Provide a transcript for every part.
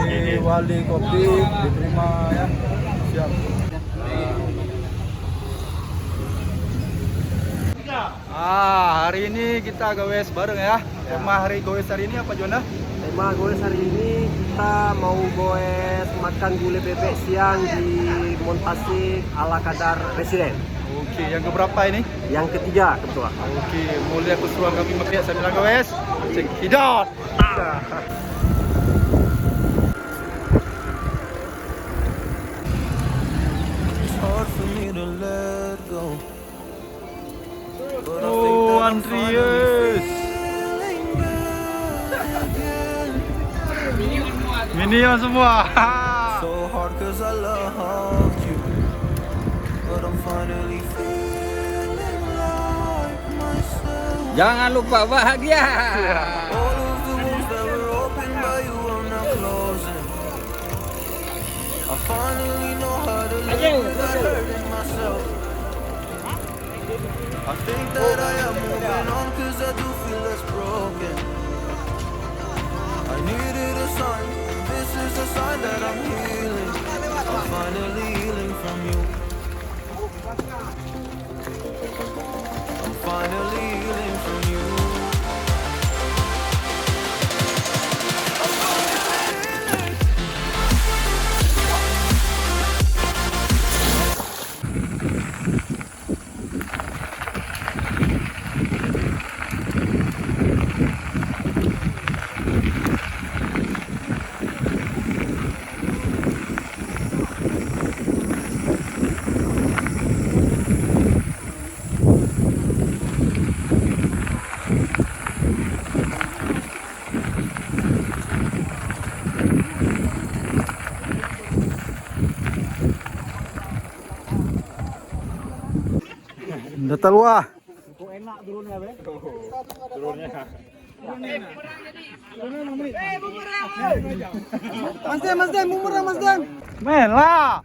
Wali Kopi diterima ya. Siap. Hari ini kita goes bareng ya. Tema hari goes hari ini apa Jona? Tema goes hari ini kita mau goes makan gulai bebek siang di Montasik ala kadar residen. Oke, yang keberapa ini? Yang ketiga, kebetulan. Oke, mulai keseruan kami makan sambil goes. Cekidot. Oh, Andreas. Minion semua. So hard cause I loved you, but I'm finally feeling like myself. Jangan lupa bahagia. All of the wounds that were opened by you are now closing. I finally know how to live without hurting myself. I think that I am moving on cause I do feel less broken. I needed a sign, this is a sign that I'm healing. I'm finally healing from you. I'm finally healing from you. Data luar. Enak turunnya, Be. Mas Dem, murah Mas Dem. Men lah.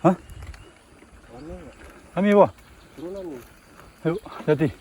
Hah? Kami apa? Turunan nih. Ayo, hati.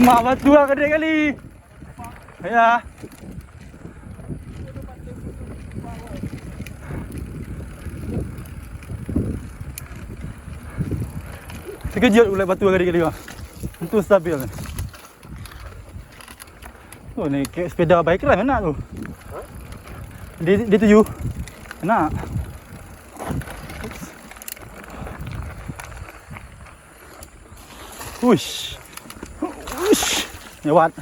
Mak dua gede kali. Ya. Sekejap ulai batu gede-gede bang. Untuk stabil. Oh ni kayak sepeda bike lah enak tu. Dia tuju. Enak. Uish. Uish. Nyawat.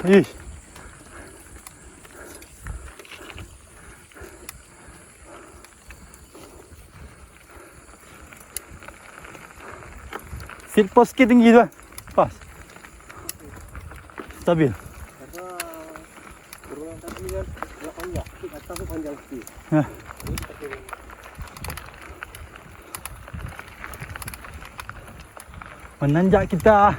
Ih. Seat post sikit tinggi tu. Pas. Stabil. Karena turunan tadi kan agak panjang, atas tu panjang sikit. Nah. Menanjak kita.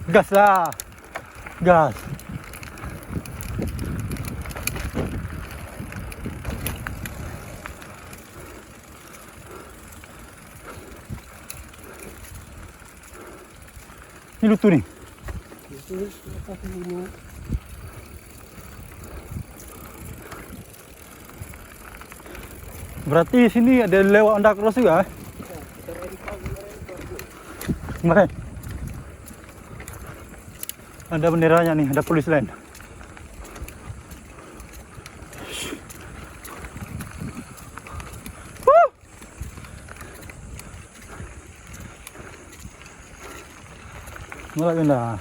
Gas lah. Gas. Ni lutu ni. Berarti sini ada lewat undercross juga. Kemarin. Ada benderanya nih, ada polis lain. Mulai benda.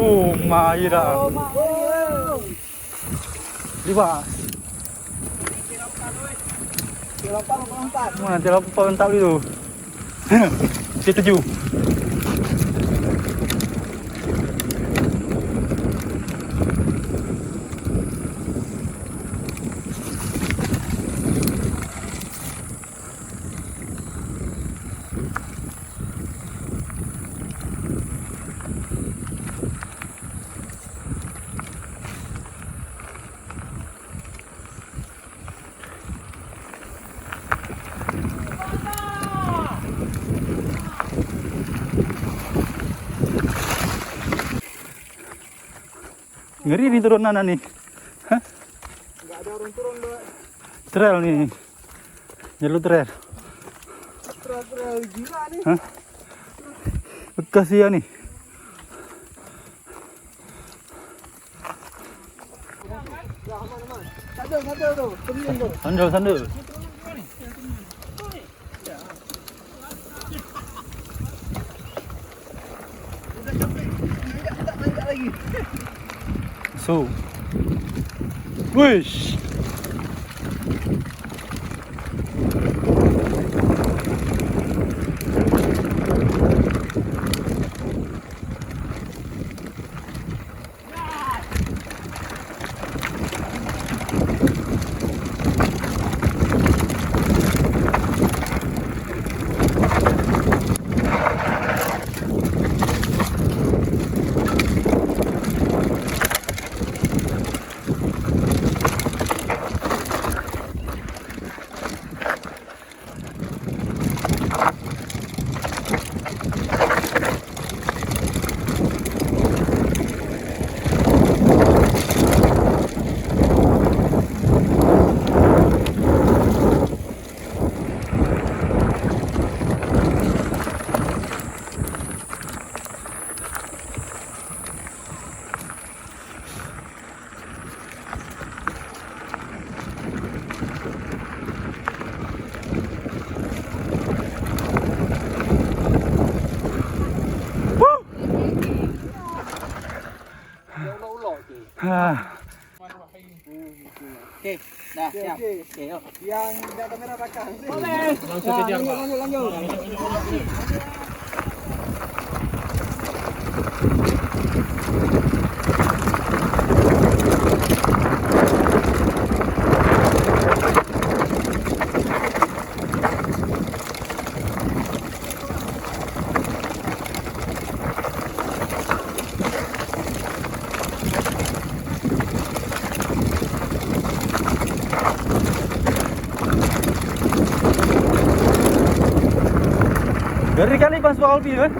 Oh, Maira. Liba. Mana dia lapar tak itu. Dia tuju. Ngeri nih turunan nih. Hah? Enggak ada orang turun, Mbak. Trail nih. Jalur trail. Trail gila nih. Hah? Bekas ya nih. Aman. Sandal tuh. Temen tuh. Sandal. Nanjak lagi. So. Wish. Oke, dah siap. Oke, yuk. Yang tidak kamera belakang. Boleh. Langsung kejar, Pak. Lanjut. Ngeri kali pas soal Alpi kan?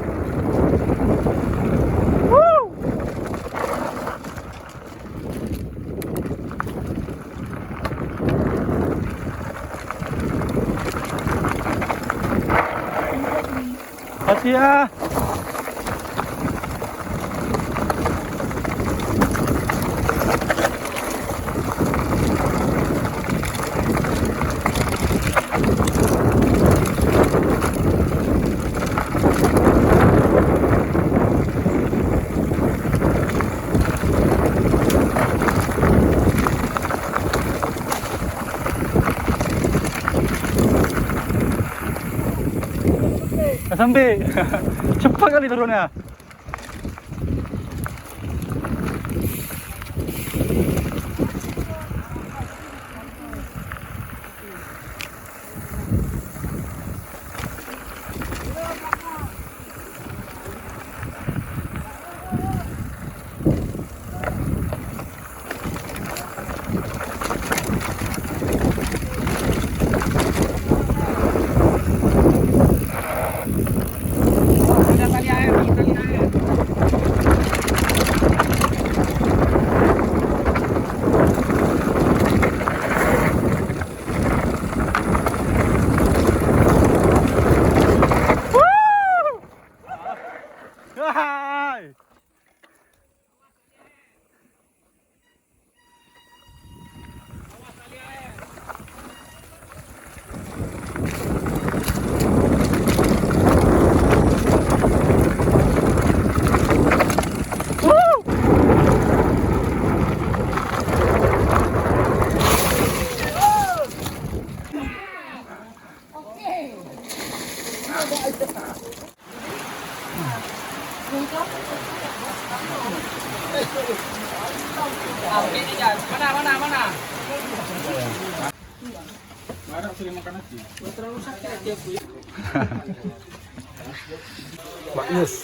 Woo! Kasih ya. Nggak sampai. Cepat kali turunnya. Ada tali air, tali air. Hai. Ini kan. Mana? Terlalu sakit aja, Bu. Maknyus.